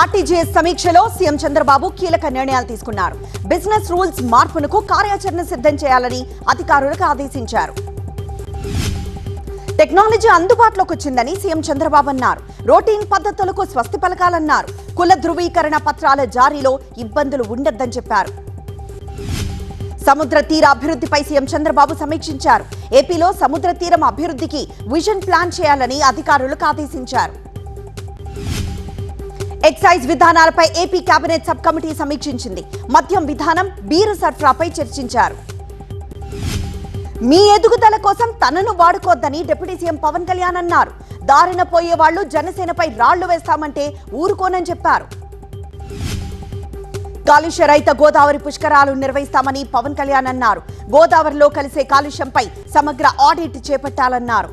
RTGS సమీక్షలో CM Chandrababu కీలక నిర్ణయాలు తీసుకున్నారు. బిజినెస్ రూల్స్ మార్పునకు కార్యాచరణ సిద్ధం చేయాలని అధికారులకు ఆదేశించారు. టెక్నాలజీ అందుబాటులోకి వచ్చిందని సీఎం చంద్రబాబు అన్నారు. రొటీన్ పద్ధతులకు స్వస్తి పలకాలన్నారు. కుల ధృవీకరణ పత్రాల జారీలో ఇబ్బందులు ఉండొద్దని చెప్పారు. సముద్ర తీర అభివృద్ధిపై సీఎం చంద్రబాబు సమీక్షించారు. ఏపీలో సముద్ర తీరం అభివృద్ధికి విజన్ ప్లాన్ చేయాలని అధికారులకు ఆదేశించారు. ఎక్సైజ్ విధానాలపై ఏపీ కేబినెట్ సబ్ కమిటీ సమీక్షించింది. మద్యం విధానం, బీరు సరఫరాపై చర్చించారు. మీ ఎదుగుదల కోసం తనను వాడుకోవద్దని డిప్యూటీ సీఎం పవన్ కళ్యాణ్ అన్నారు. దారిన పోయే వాళ్లు జనసేనపై రాళ్లు వేస్తామంటే ఊరుకోనని చెప్పారు. కాలుష్య రహిత గోదావరి పుష్కరాలు నిర్వహిస్తామని పవన్ కళ్యాణ్ అన్నారు. గోదావరిలో కలిసే కాలుష్యంపై సమగ్ర ఆడిట్ చేపట్టాలన్నారు.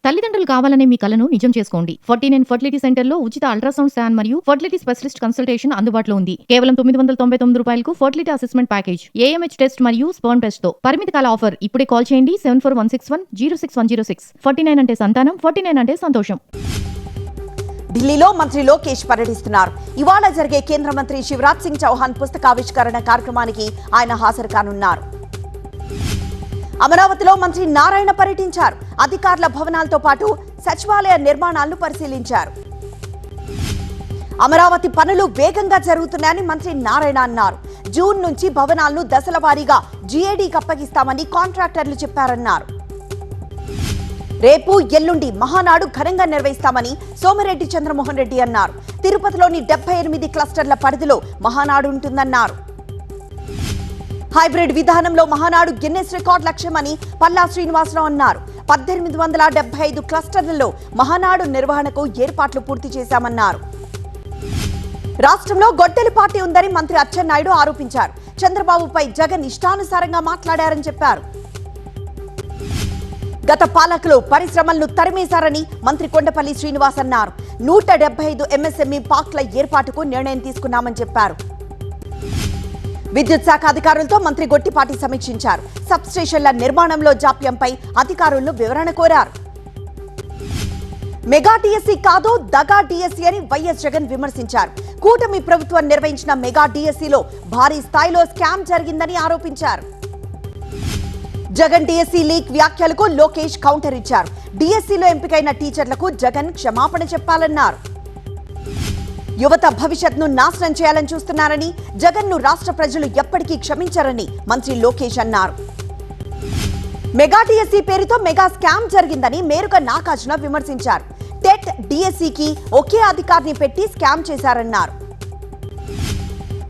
తల్లిదండ్రులు కావాలనే మీ కలను నిజం చేసుకోండి. 49 ఫర్టిలిటీ సెంటర్లో ఉచిత అల్ట్రాసౌండ్ స్కాన్ మరియు ఫర్టిలిటీ స్పెషలిస్ట్ కన్సల్టేషన్ అందుబాటులో ఉంది. కేవలం 999 రూపాయలకు fertility assessment package, AMH test మరియు స్పర్మ్ టెస్ట్ తో. పరిమిత కాల ఆఫర్. ఇప్పుడే కాల్ చేయండి 7416106106. 49 అంటే సంతానం, 49 అంటే సంతోషం. ఢిల్లీలో మంత్రి లోకేష్ పర్యటిస్తున్నారు. ఇవాళ జరిగే కేంద్ర మంత్రి శివరాజ్ సింగ్ చౌహాన్ పుస్తకావిష్కరణ కార్యక్రమానికి ఆయన హాజరు కానున్నారు. అమరావతిలో మంత్రి నారాయణ పర్యటించారు. అధికారుల భవనాలతో పాటు సచివాలయ నిర్మాణాలను పరిశీలించారు. అమరావతి పనులు వేగంగా జరుగుతున్నాయని మంత్రి నారాయణ అన్నారు. జూన్ నుంచి భవనాలను దశల వారీగా జీఏడీకి అప్పగిస్తామని కాంట్రాక్టర్లు చెప్పారన్నారు. రేపు ఎల్లుండి మహానాడు ఘనంగా నిర్వహిస్తామని సోమిరెడ్డి చంద్రమోహన్ రెడ్డి అన్నారు. తిరుపతిలోని 78 క్లస్టర్ల పరిధిలో మహానాడు ఉంటుందన్నారు. హైబ్రిడ్ విధానంలో మహానాడు గిన్నెస్ రికార్డ్ లక్ష్యమని పల్లా శ్రీనివాసరావు అన్నారు. 1875 క్లస్టర్లలో మహానాడు నిర్వహణకు ఏర్పాట్లు పూర్తి చేశామన్నారు. రాష్ట్రంలో గొడ్డలి పార్టీ ఉందని మంత్రి అచ్చెన్నాయుడు ఆరోపించారు. చంద్రబాబుపై జగన్ ఇష్టానుసారంగా మాట్లాడారని చెప్పారు. గత పాలకులు పరిశ్రమలను తరిమేశారని మంత్రి కొండపల్లి శ్రీనివాస్ అన్నారు. 175 ఎంఎస్ఎంఈ పార్క్ల ఏర్పాటుకు నిర్ణయం తీసుకున్నామని చెప్పారు. విద్యుత్ శాఖ అధికారులతో మంత్రి గొట్టిపాటి సమీక్షించారు. సబ్ స్టేషన్ల నిర్మాణంలో జాప్యంపై అధికారులను వివరణ కోరారు. మెగా డిఎస్సీ కాదు, దగా డిఎస్సీ అని వైఎస్ జగన్ విమర్శించారు. కూటమి ప్రభుత్వం నిర్వహించిన మెగా డిఎస్సీలో భారీ స్థాయిలో స్కామ్ జరిగిందని ఆరోపించారు. జగన్ డిఎస్సీ లీక్ వ్యాఖ్యలకు లోకేష్ కౌంటర్ ఇచ్చారు. డిఎస్సీలో ఎంపికైన టీచర్లకు జగన్ క్షమాపణ చెప్పాలన్నారు. యువత భవిష్యత్ను నాశనం చేయాలని చూస్తున్నారని, జగన్ను రాష్ట్ర ప్రజలు ఎప్పటికీ క్షమించరని మంత్రి లోకేష్ అన్నారు. మెగా డిఎస్సీ పేరుతో మెగా స్కామ్ జరిగిందని మేరుగా నాగార్జున విమర్శించారు. టెట్ డిఎస్సీకి ఒకే అధికారిని పెట్టి స్కామ్ చేశారన్నారు.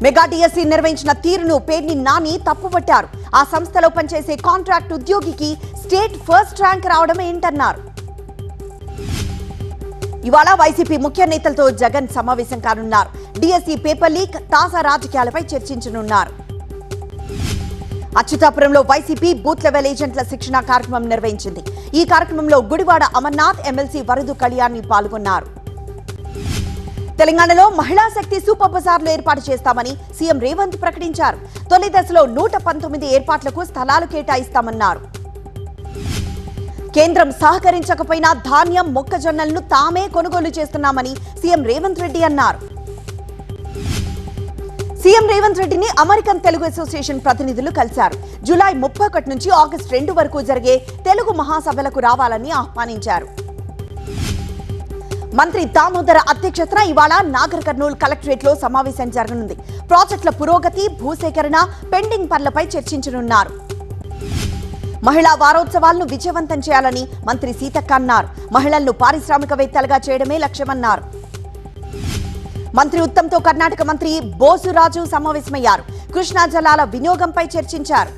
మెగా డిఎస్సీ నిర్వహించిన తీరును పేర్ని నాని తప్పుపట్టారు. ఆ సంస్థలో పనిచేసే కాంట్రాక్ట్ ఉద్యోగికి స్టేట్ ఫస్ట్ ర్యాంక్ రావడం ఏంటన్నారు. ఇవాళ వైసీపీ ముఖ్య నేతలతో జగన్ సమావేశం కానున్నారు. డిఎస్సీ పేపర్ లీక్, తాజా రాజకీయాలపై చర్చించనున్నారు. అచ్యుతాపురంలో వైసీపీ బూత్ లెవెల్ ఏజెంట్ల శిక్షణ కార్యక్రమం నిర్వహించింది. ఈ కార్యక్రమంలో గుడివాడ అమర్నాథ్, ఎమ్మెల్సీ వరదు కళ్యాణి పాల్గొన్నారు. తెలంగాణలో మహిళా శక్తి సూపర్ బజార్లు ఏర్పాటు చేస్తామని సీఎం రేవంత్ ప్రకటించారు. తొలి దశలో 119 ఏర్పాట్లకు స్థలాలు కేటాయిస్తామన్నారు. కేంద్రం సహకరించకపోయినా ధాన్యం, మొక్కజొన్నలను తామే కొనుగోలు చేస్తున్నామని సీఎం రేవంత్ రెడ్డి అన్నారు. సీఎం రేవంత్ రెడ్డిని అమెరికన్ తెలుగు అసోసియేషన్ ప్రతినిధులు కలిశారు. జూలై 31 నుంచి ఆగస్టు 2 వరకు జరిగే తెలుగు మహాసభలకు రావాలని ఆహ్వానించారు. మంత్రి దామోదర అధ్యక్షతన ఇవాళ నాగర్ కర్నూలు కలెక్టరేట్ లో సమావేశం జరగనుంది. ప్రాజెక్టుల పురోగతి, భూసేకరణ, పెండింగ్ పనులపై చర్చించనున్నారు. మహిళా వారోత్సవాలను విజయవంతం చేయాలని మంత్రి సీతక్క అన్నారు. మహిళలను పారిశ్రామికవేత్తలుగా చేయడమే లక్ష్యమన్నారు. మంత్రి ఉత్తమ్తో కర్ణాటక మంత్రి బోసురాజు సమావేశమయ్యారు. కృష్ణా జలాల వినియోగంపై చర్చించారు.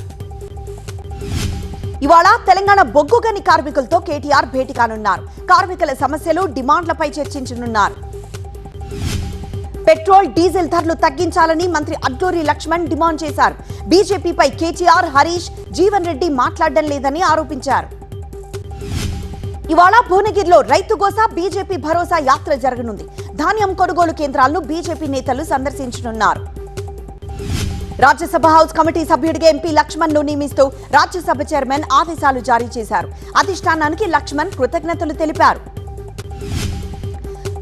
ఇవాళ తెలంగాణ బొగ్గు గని కార్మికులతో కేటీఆర్ భేటీ కానున్నారు. కార్మికుల సమస్యలు, డిమాండ్లపై చర్చించనున్నారు. పెట్రోల్, డీజిల్ ధరలు తగ్గించాలని మంత్రి అడ్లూరి లక్ష్మణ్ డిమాండ్ చేశారు. బీజేపీపై కేటీఆర్, హరీష్, జీవన్ రెడ్డి మాట్లాడడం లేదని ఆరోపించారు. ఇవాళ భువనగిరిలో రైతు గోసా, బీజేపీ భరోసా యాత్ర జరగనుంది. ధాన్యం కొనుగోలు కేంద్రాలను బీజేపీ నేతలు సందర్శించనున్నారు. రాజ్యసభ హౌస్ కమిటీ సభ్యుడిగా ఎంపీ లక్ష్మణ్ ను నియమిస్తూ రాజ్యసభ చైర్మన్ ఆదేశాలు జారీ చేశారు. అధిష్టానానికి లక్ష్మణ్ కృతజ్ఞతలు తెలిపారు.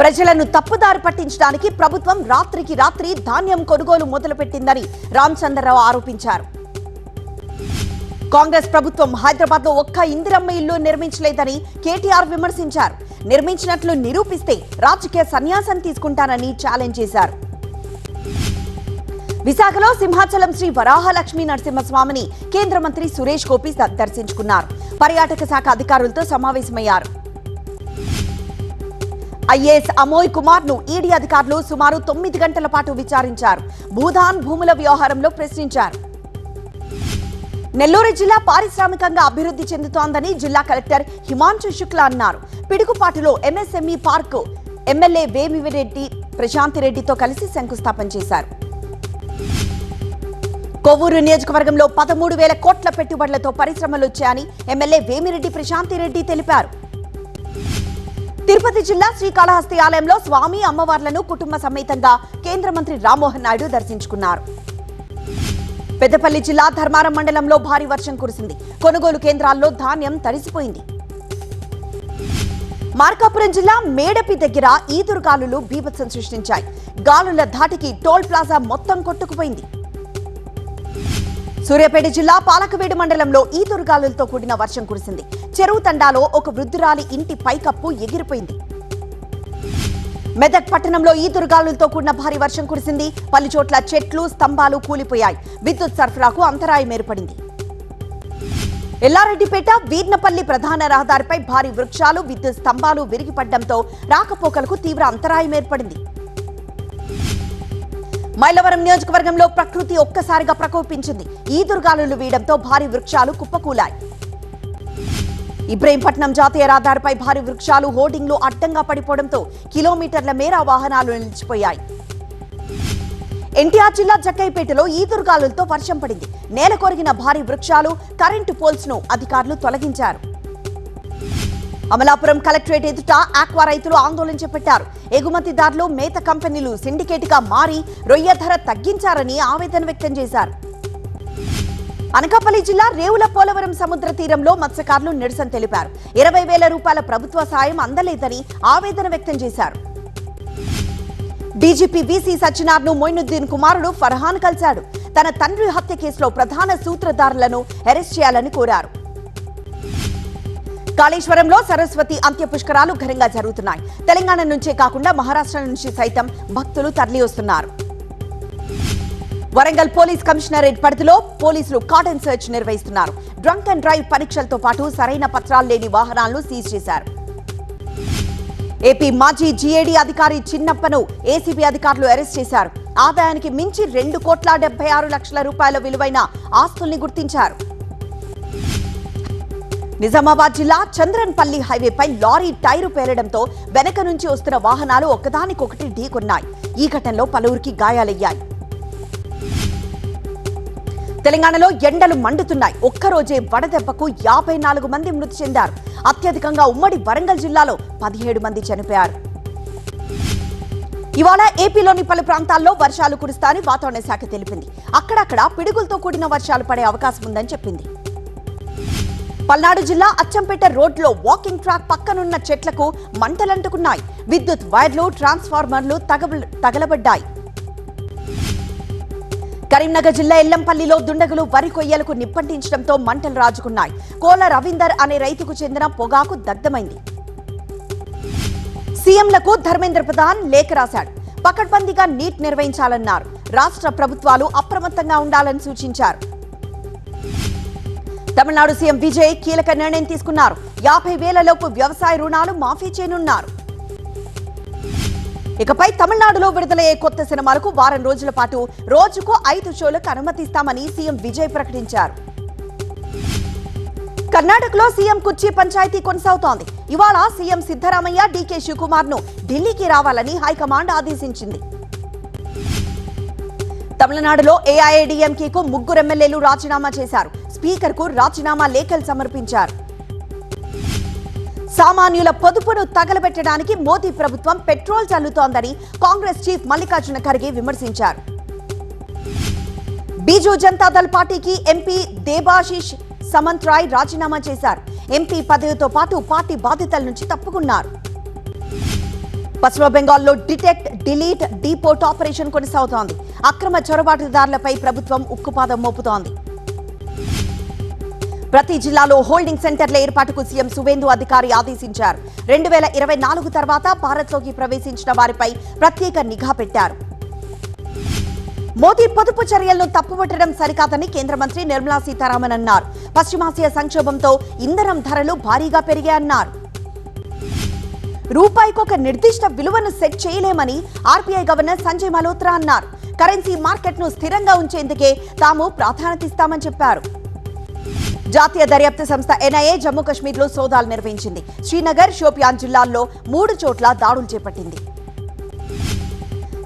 ప్రజలను తప్పుదారి పట్టించడానికి ప్రభుత్వం రాత్రికి రాత్రి ధాన్యం కొనుగోలు మొదలుపెట్టిందని రామచంద్రరావు ఆరోపించారు. కాంగ్రెస్ ప్రభుత్వం హైదరాబాద్ లో ఒక్క ఇందిరమ్మ ఇల్లు నిర్మించలేదని కేటీఆర్ విమర్శించారు. నిర్మించినట్లు నిరూపిస్తే రాజకీయ సన్యాసం తీసుకుంటానని ఛాలెంజ్ చేశారు. విశాఖలో సింహాచలం శ్రీ వరాహలక్ష్మీ నరసింహస్వామిని కేంద్ర మంత్రి సురేష్ గోపి దర్శించుకున్నారు. పర్యాటక శాఖ అధికారులతో సమావేశమయ్యారు. ఐఏఎస్ అమోయ్ కుమార్ ను ఈడీ అధికారులు సుమారు 9 గంటల పాటు విచారించారు. భూదాన్ భూముల వ్యవహారంలో ప్రశ్నించారు. నెల్లూరు జిల్లా పారిశ్రామికంగా అభివృద్ధి చెందుతోందని జిల్లా కలెక్టర్ హిమాంశు శుక్లా అన్నారు. పిడుగుపాటులో ఎంఎస్ఎంఈ పార్క్ ఎమ్మెల్యే వేమిరెడ్డి ప్రశాంతిరెడ్డితో కలిసి శంకుస్థాపన చేశారు. కొవ్వూరు నియోజకవర్గంలో 13,000 కోట్ల పెట్టుబడులతో పరిశ్రమలు వచ్చాయని ఎమ్మెల్యే వేమిరెడ్డి ప్రశాంతిరెడ్డి తెలిపారు. తిరుపతి జిల్లా శ్రీకాళహస్తి ఆలయంలో స్వామి అమ్మవార్లను కుటుంబ సమేతంగా కేంద్ర మంత్రి రామ్మోహన్ నాయుడు దర్శించుకున్నారు. పెద్దపల్లి జిల్లా ధర్మారం మండలంలో భారీ వర్షం కురిసింది. కొనుగోలు కేంద్రాల్లో ధాన్యం తడిసిపోయింది. మార్కాపురం జిల్లా మేడపి దగ్గర ఈదురుగాలులు బీభత్సం సృష్టించాయి. గాలుల ధాటికి టోల్ ప్లాజా మొత్తం కొట్టుకుపోయింది. సూర్యాపేట జిల్లా పాలకవేడు మండలంలో ఈదురుగాలులతో కూడిన వర్షం కురిసింది. చెరువు తండాలో ఒక వృద్ధురాలి ఇంటి పైకప్పు ఎగిరిపోయింది. మెదక్ పట్టణంలో ఈదురుగాలులతో కూడిన భారీ వర్షం కురిసింది. పలు చోట్ల చెట్లు స్తంభాలు కూలిపోయాయి. విద్యుత్ సరఫరాకు అంతరాయం ఏర్పడింది. ఎల్లారెడ్డిపేట వీర్నపల్లి ప్రధాన రహదారిపై భారీ వృక్షాలు విద్యుత్ స్తంభాలు విరిగిపడడంతో రాకపోకలకు తీవ్ర అంతరాయం ఏర్పడింది. మైలవరం నియోజకవర్గంలో ప్రకృతి ఒక్కసారిగా ప్రకోపించింది. ఈదురుగాలులు వీయడంతో భారీ వృక్షాలు కుప్పకూలాయి. ఇబ్రహీంపట్నం జాతీయ రహదారిపై భారీ వృక్షాలు హోర్డింగ్లు అడ్డంగా పడిపోవడంతో కిలోమీటర్ల మేర వాహనాలు నిలిచిపోయాయి. ఎన్టీఆర్ జిల్లా జక్కైపేటలో ఈదురుగాలులతో వర్షం పడింది. నేల కొరిగిన భారీ వృక్షాలు కరెంటు పోల్స్ ను అధికారులు తొలగించారు. అమలాపురం కలెక్టరేట్ ఎదుట ఆక్వా రైతులు ఆందోళన చేపట్టారు. ఎగుమతిదారులు మేత కంపెనీలు సిండికేట్ గా మారి రొయ్య ధర తగ్గించారని ఆవేదన వ్యక్తం చేశారు. అనకాపల్లి జిల్లా రేవుల పోలవరం సముద్ర తీరంలో మత్స్యకారులు నిరసన తెలిపారు. 20,000 రూపాయల ప్రభుత్వ సాయం అందలేదని ఆవేదన వ్యక్తం చేశారు. డీజీపీ వీసీ సత్యనారాయణ మొయినుద్దీన్ కుమారుడు ఫర్హాన్ కలిశాడు. తన తండ్రి హత్య కేసులో ప్రధాన సూత్రధారులను అరెస్ట్ చేయాలని కోరారు. కాళేశ్వరంలో సరస్వతి అంత్య పుష్కరాలు ఘనంగా జరుగుతున్నాయి. తెలంగాణ నుంచే కాకుండా మహారాష్ట్ర నుంచి సైతం భక్తులు తరలివస్తున్నారు. వరంగల్ పోలీస్ కమిషనరేట్ పరిధిలో పోలీసులు కార్డన్ సెర్చ్ నిర్వహిస్తున్నారు. డ్రంక్ అండ్ డ్రైవ్ పరీక్షలతో పాటు సరైన పత్రాలు లేని వాహనాలను సీజ్ చేశారు. ఏపీ మాజీ జీఏడీ అధికారి చిన్నప్పను ఏసీబీ అధికారులు అరెస్ట్ చేశారు. ఆదాయానికి మించి 2,76,00,000 రూపాయల విలువైన ఆస్తుల్ని గుర్తించారు. నిజామాబాద్ జిల్లా చంద్రన్పల్లి హైవేపై లారీ టైరు పేలడంతో వెనక నుంచి వస్తున్న వాహనాలు ఒకదానికొకటి ఢీకొన్నాయి. ఈ ఘటనలో పలువురికి గాయాలయ్యాయి. తెలంగాణలో ఎండలు మండుతున్నాయి. ఒక్కరోజే వడదెబ్బకు 54 మంది మృతి చెందారు. అత్యధికంగా ఉమ్మడి వరంగల్ జిల్లాలో 17 మంది చనిపోయారు. ఇవాళ ఏపీలోని పలు ప్రాంతాల్లో వర్షాలు కురుస్తాయని వాతావరణ శాఖ తెలిపింది. అక్కడక్కడ పిడుగులతో కూడిన వర్షాలు పడే అవకాశం ఉందని చెప్పింది. పల్నాడు జిల్లా అచ్చంపేట రోడ్లో వాకింగ్ ట్రాక్ పక్కనున్న చెట్లకు మంటలంటుకున్నాయి. విద్యుత్ వైర్లు ట్రాన్స్ఫార్మర్లు తగలబడ్డాయి. కరీంనగర్ జిల్లా ఎల్లంపల్లిలో దుండగులు వరి కొయ్యలకు నిప్పంటించడంతో మంటలు రాజుకున్నాయి. కోల రవీందర్ అనే రైతుకు చెందిన పొగాకు దగ్ధమైంది. సీఎంలకు ధర్మేంద్ర ప్రధాన్ లేఖ రాశాడు. పకడ్బందీగా నీట్ నిర్వహించాలన్నారు. రాష్ట్ర ప్రభుత్వాలు అప్రమత్తంగా ఉండాలని సూచించారు. తమిళనాడు సీఎం విజయ్ కీలక నిర్ణయం తీసుకున్నారు. 50,000 లోపు వ్యవసాయ రుణాలు మాఫీ చేయనున్నారు. ఇకపై తమిళనాడులో విడుదలయ్యే కొత్త సినిమాలకు వారం రోజుల పాటు రోజుకు 5 షోలకు అనుమతిస్తామని సీఎం విజయ్ ప్రకటించారు. కర్ణాటకలో సీఎం కుర్చీ పంచాయతీ కొనసాగుతోంది. ఇవాళ సీఎం సిద్ధరామయ్య డీకే శివకుమార్ ను ఢిల్లీకి రావాలని హైకమాండ్ ఆదేశించింది. తమిళనాడులో ఏఐఏడీఎంకేకు 3 ఎమ్మెల్యేలు రాజీనామా చేశారు. స్పీకర్ కు రాజీనామా లేఖలు సమర్పించారు. సామాన్యుల పొదుపును తగలబెట్టడానికి మోదీ ప్రభుత్వం పెట్రోల్ చల్లుతోందని కాంగ్రెస్ చీఫ్ మల్లికార్జున ఖర్గే విమర్శించారు. బీజూ జనతాదళ్ పార్టీకి ఎంపీ దేబాశిష్ సమంతరాయ్ రాజీనామా చేశారు. ఎంపీ పదవితో పాటు పార్టీ బాధ్యతల నుంచి తప్పుకున్నారు. పశ్చిమ బెంగాల్లో డిటెక్ట్ డిలీట్ డీపోర్ట్ ఆపరేషన్ కొనసాగుతోంది. అక్రమ చొరబాటుదారులపై ప్రభుత్వం ఉక్కుపాదం మోపుతోంది. ప్రతి జిల్లాలో హోల్డింగ్ సెంటర్ల ఏర్పాటుకు సీఎం సువేందు అధికారి ఆదేశించారు. 2024 తర్వాత భారత్లోకి ప్రవేశించిన వారిపై ప్రత్యేక నిఘా పెట్టారు. మోదీ పొదుపు చర్యలను తప్పుపట్టడం సరికాదని కేంద్ర మంత్రి నిర్మలా సీతారామన్ అన్నారు. పశ్చిమాసియా సంక్షోభంతో ఇంధనం ధరలు భారీగా పెరిగాయన్నారు. రూపాయికి ఒక నిర్దిష్ట విలువను సెట్ చేయలేమని ఆర్బీఐ గవర్నర్ సంజయ్ మల్హోత్రా అన్నారు. కరెన్సీ మార్కెట్ను స్థిరంగా ఉంచేందుకే తాము ప్రాధాన్యత ఇస్తామని చెప్పారు. జాతీయ దర్యాప్తు సంస్థ ఎన్ఐఏ జమ్మూ కశ్మీర్లో సోదాలు నిర్వహించింది. శ్రీనగర్, షోపియాన్ జిల్లాల్లో 3 చోట్ల దాడులు చేపట్టింది.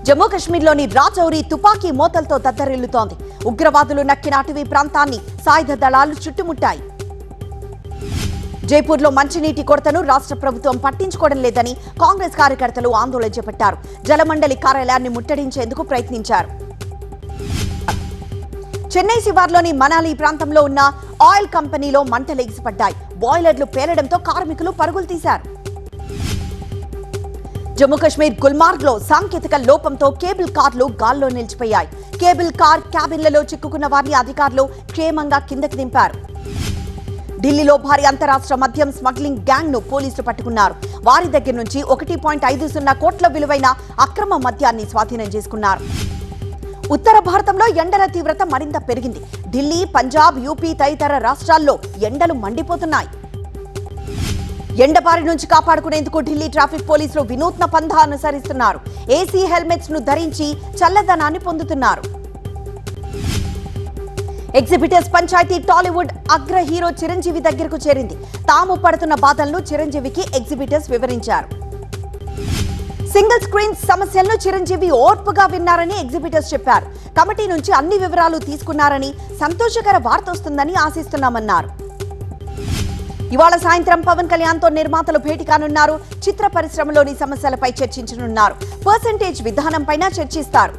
జమ్మూ కశ్మీర్లోని రాజౌరి తుపాకీ మోతలతో దద్దరిల్లుతోంది. ఉగ్రవాదులు నక్కిన అటవీ ప్రాంతాన్ని సాయుధ దళాలు చుట్టుముట్టాయి. జైపూర్లో మంచినీటి కొరతను రాష్ట్ర ప్రభుత్వం పట్టించుకోవడం లేదని కాంగ్రెస్ కార్యకర్తలు ఆందోళన చేపట్టారు. జలమండలి కార్యాలయాన్ని ముట్టడించేందుకు ప్రయత్నించారు. చెన్నై శివార్లోని మనాలి ప్రాంతంలో ఉన్న ఆయిల్ కంపెనీలో మంటలు ఎగిసిపడ్డాయి. బాయిలర్లు పేలడంతో కార్మికులు పరుగులు తీశారు. జమ్మూ కశ్మీర్ గుల్మార్గ్ లో సాంకేతిక లోపంతో కేబుల్ కార్లు గాల్లో నిలిచిపోయాయి. కేబుల్ కార్ క్యాబిన్లలో చిక్కుకున్న వారిని అధికారులు క్షేమంగా కిందకి దింపారు. ఢిల్లీలో భారీ అంతరాష్ట్ర మద్యం స్మగ్లింగ్ గ్యాంగ్ ను పోలీసులు పట్టుకున్నారు. వారి దగ్గర నుంచి 1.50 కోట్ల విలువైన అక్రమ మద్యాన్ని స్వాధీనం చేసుకున్నారు. ఉత్తర భారతంలో ఎండల తీవ్రత మరింత పెరిగింది. ఢిల్లీ, పంజాబ్, యూపీ తదితర రాష్ట్రాల్లో ఎండలు మండిపోతున్నాయి. ఎండబారి నుంచి కాపాడుకునేందుకు ఢిల్లీ ట్రాఫిక్ పోలీసులు వినూత్న పంథా అనుసరిస్తున్నారు. ఏసీ హెల్మెట్స్ ను ధరించి చల్లదనాన్ని పొందుతున్నారు. ఎగ్జిబిటర్స్ పంచాయతీ టాలీవుడ్ అగ్ర హీరో చిరంజీవి దగ్గరకు చేరింది. తాము పడుతున్న బాధలను చిరంజీవికి ఎగ్జిబిటర్స్ వివరించారు. సింగిల్ స్క్రీన్ సమస్యలను చిరంజీవి ఓర్పుగా విన్నారని ఎగ్జిబిటర్స్ చెప్పారు. కమిటీ నుంచి అన్ని వివరాలు తీసుకున్నారని, సంతోషకర వార్త వస్తుందని ఆశిస్తున్నామన్నారు. ఇవాళ సాయంత్రం పవన్ కళ్యాణ్ తో నిర్మాతలు భేటీ కానున్నారు. చిత్ర పరిశ్రమలోని సమస్యలపై చర్చించనున్నారు. పర్సెంటేజ్ విధానంపైన చర్చిస్తారు.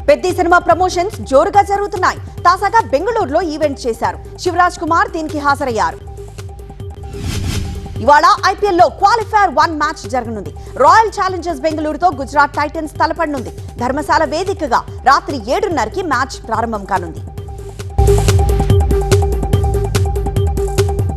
పెద్ద సినిమా ప్రమోషన్స్ జోరుగా జరుగుతున్నాయి. తాజాగా బెంగళూరులో ఈవెంట్ చేశారు. శివరాజ్ కుమార్ దీనికి హాజరయ్యారు. ఇవాళ ఐపీఎల్ లో క్వాలిఫైర్ 1 మ్యాచ్ జరగనుంది. రాయల్ ఛాలెంజర్స్ బెంగళూరుతో గుజరాత్ టైటన్స్ తలపడనుంది. ధర్మశాల వేదికగా రాత్రి 7:30కి మ్యాచ్ ప్రారంభం కానుంది.